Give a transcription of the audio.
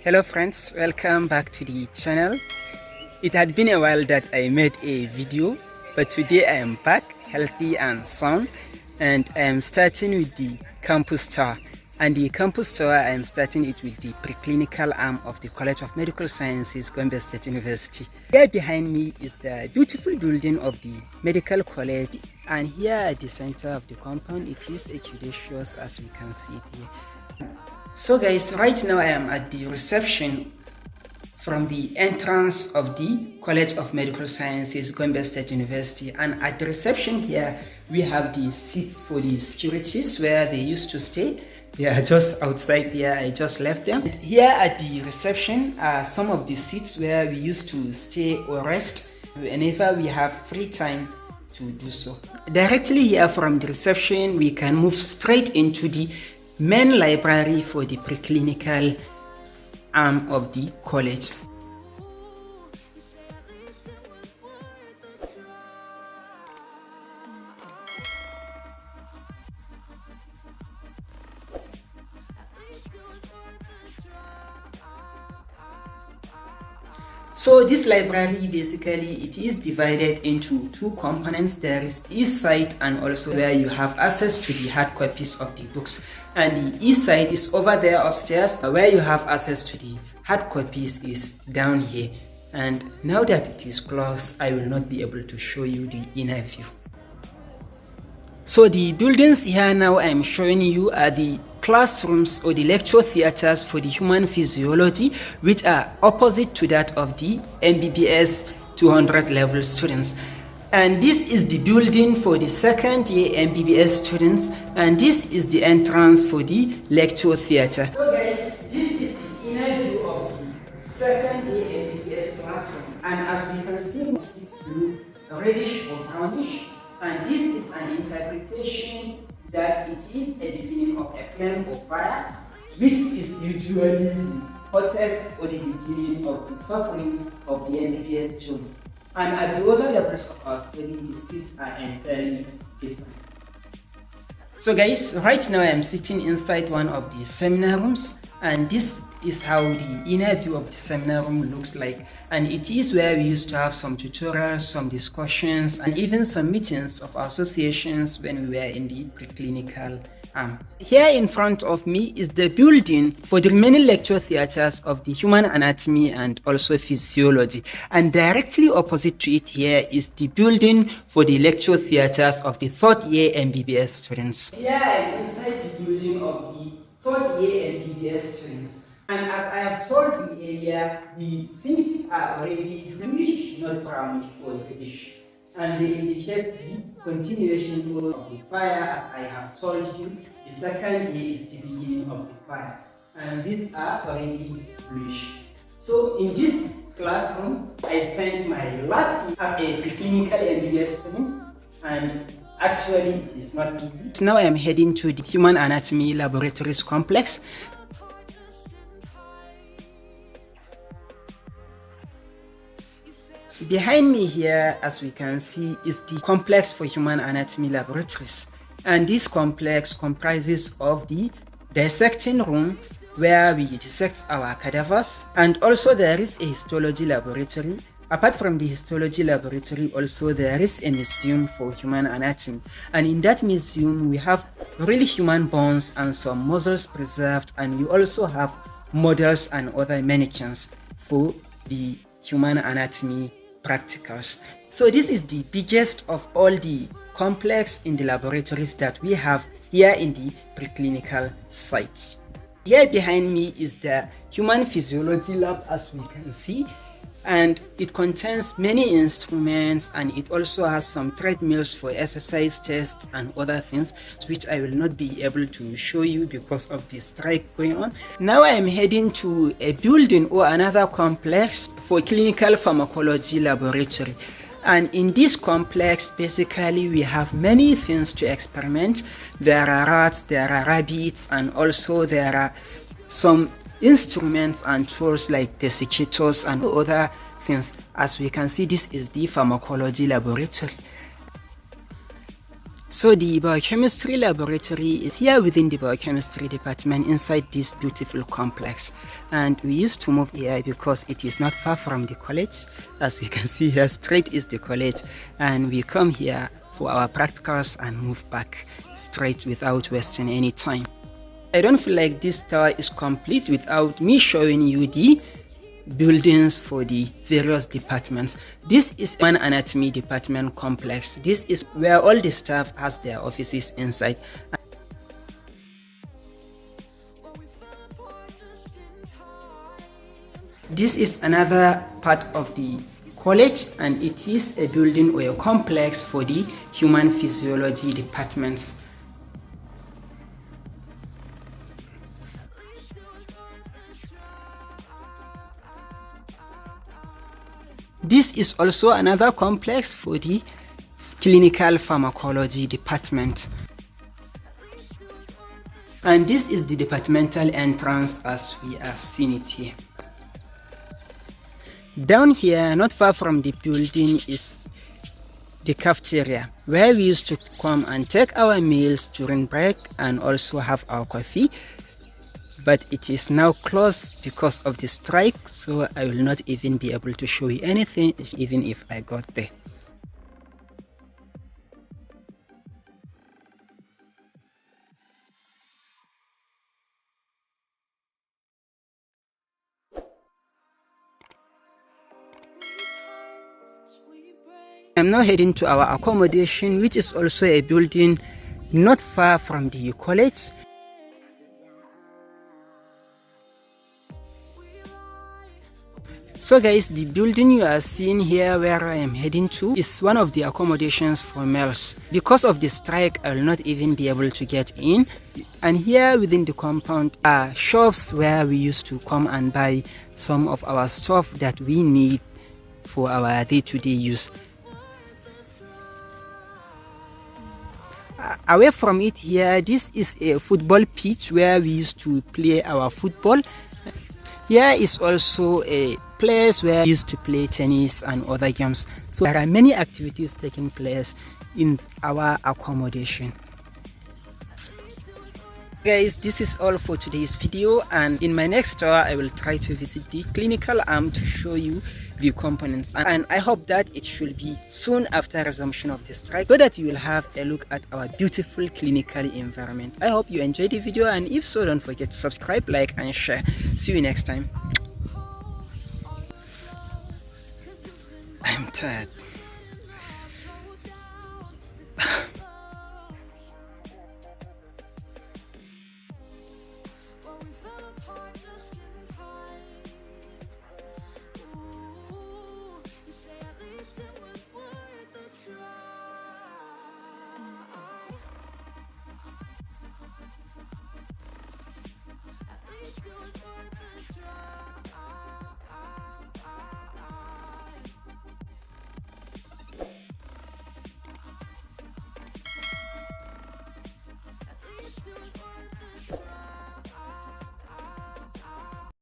Hello friends, welcome back to the channel. It had been a while that I made a video, but today I am back healthy and sound, and I am starting with the campus tour. And the campus tour, I am starting it with the preclinical arm of the College of Medical Sciences, Gombe State University. Here behind me is the beautiful building of the medical college, and here at the center of the compound it is Accommodation, as we can see it here. So guys, right now I am at the reception from the entrance of the College of Medical Sciences, Gombe State University, and at the reception here we have the seats for the securities where they used to stay. They are just outside here, I just left them. Here at the reception are some of the seats where we used to stay or rest whenever we have free time to do so. Directly here from the reception we can move straight into the main library for the preclinical arm of the college. So this library basically it is divided into two components. There is the east side and also where you have access to the hard copies of the books, and the east side is over there upstairs. Where you have access to the hard copies is down here, and now that it is closed I will not be able to show you the inner view. So the buildings here now I am showing you are the classrooms or the lecture theaters for the human physiology, which are opposite to that of the MBBS 200 level students. And this is the building for the second year MBBS students, and this is the entrance for the lecture theater. So guys, this is the inner view of the second year MBBS classroom, and as we can see it's blue, reddish or brownish, and this is an interpretation that it is a beginning of a flame or fire, which is usually the hottest or the beginning of the suffering of the MBBS student. And at the other levels of our study, the seats are entirely different. So guys, right now I am sitting inside one of the seminar rooms, and this is how the inner view of the seminar room looks like, and it is where we used to have some tutorials, some discussions, and even some meetings of our associations when we were in the preclinical arm. Here in front of me is the building for the remaining lecture theaters of the human anatomy and also physiology, and directly opposite to it here is the building for the lecture theaters of the third year MBBS students. Here I am inside the building of the third year MBBS students. And as I have told you earlier, the seats are already greenish, not brownish or reddish, and they indicate the continuation of the fire. As I have told you, the second year is the beginning of the fire, and these are already bluish. So in this classroom, I spent my last year as a preclinical MBBS student, and actually it is not easy. Now I am heading to the Human Anatomy Laboratories Complex. Behind me here, as we can see, is the complex for human anatomy laboratories, and this complex comprises of the dissecting room where we dissect our cadavers, and also there is a histology laboratory. Apart from the histology laboratory, also there is a museum for human anatomy, and in that museum we have really human bones and some muscles preserved, and we also have models and other mannequins for the human anatomy practicals. So this is the biggest of all the complex in the laboratories that we have here in the preclinical site. Here behind me is the human physiology lab, as we can see, and it contains many instruments, and it also has some treadmills for exercise tests and other things, which I will not be able to show you because of the strike going on. Now I am heading to a building or another complex for clinical pharmacology laboratory, and in this complex basically we have many things to experiment. There are rats, there are rabbits, and also there are some instruments and tools like desiccators and other things. As we can see, this is the pharmacology laboratory. So the biochemistry laboratory is here within the biochemistry department inside this beautiful complex, and we used to move here because it is not far from the college. As you can see here, straight is the college, and we come here for our practicals and move back straight without wasting any time. I don't feel like this tower is complete without me showing you the buildings for the various departments. This is one anatomy department complex. This is where all the staff has their offices inside. This is another part of the college, and it is a building or a complex for the human physiology departments. This is also another complex for the clinical pharmacology department. And this is the departmental entrance as we are seeing it here. Down here, not far from the building, is the cafeteria, where we used to come and take our meals during break and also have our coffee. But it is now closed because of the strike, so I will not even be able to show you anything even if I got there. I'm now heading to our accommodation, which is also a building not far from the college. So guys, the building you are seeing here where I am heading to is one of the accommodations for males. Because of the strike, I will not even be able to get in. And here within the compound are shops where we used to come and buy some of our stuff that we need for our day-to-day use. Away from it here, this is a football pitch where we used to play our football. Here is also a place where we used to play tennis and other games. So there are many activities taking place in our accommodation. Guys, this is all for today's video, and in my next tour I will try to visit the clinical arm to show you the components, and I hope that it should be soon after resumption of the strike so that you will have a look at our beautiful clinical environment. I hope you enjoyed the video, and if so, don't forget to subscribe, like and share. See you next time. I'm tired.